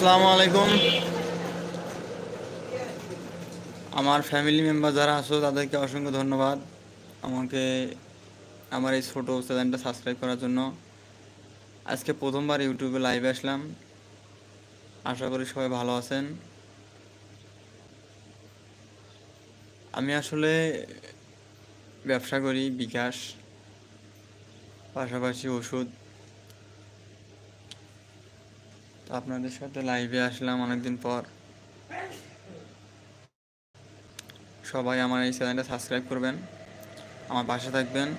আসসালামু আলাইকুম। আমার ফ্যামিলি মেম্বার যারা আছো তাদেরকে অসংখ্য ধন্যবাদ আমাকে আমার এই ছোট চ্যানেলটা সাবস্ক্রাইব করার জন্য। আজকে প্রথমবার ইউটিউবে লাইভে আসলাম। আশা করি সবাই ভালো আছেন। আমি আসলে ব্যবসা করি বিকাশ, পাশাপাশি ওষুধ। তো আপনাদের সাথে লাইভে আসলাম অনেকদিন পর। সবাই আমার এই চ্যানেলটা সাবস্ক্রাইব করবেন, আমার পাশে থাকবেন।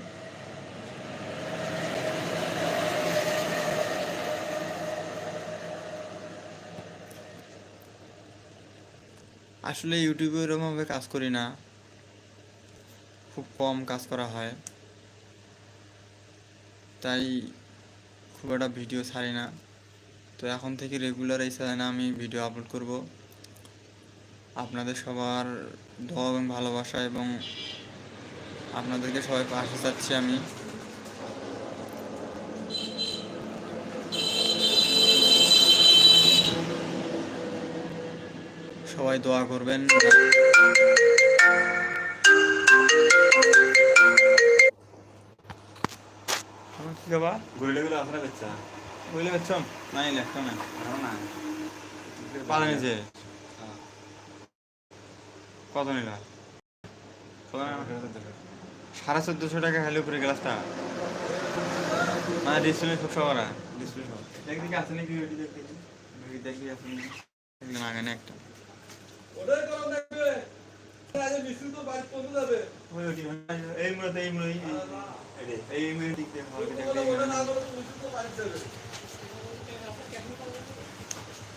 আসলে ইউটিউবে এরকমভাবে কাজ করি না, খুব কম কাজ করা হয়, তাই খুব একটা ভিডিও ছাড়ি না। তো এখন থেকে রেগুলার এই চ্যানেলে আমি ভিডিও আপলোড করব। আপনাদের সবার দোয়া এবং ভালোবাসা এবং আপনাদেরকে সবাই পাশে চাচ্ছি আমি। সবাই দোয়া করবেন। কি বাবা গুলিগুলো আপনারা বেচা বুঝলে পারছ না? একটা না না পালা নিচে কত নিলা? 1450 টাকা খালি উপরে গ্লাসটা, মানে ডিসপ্লে সব সবার ডিসপ্লে সব একদিকে আছে নাকি? দেখি আছে না আগে একটা এই মুহূর্তে এই মুহূর্তে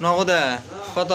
নগদে কত?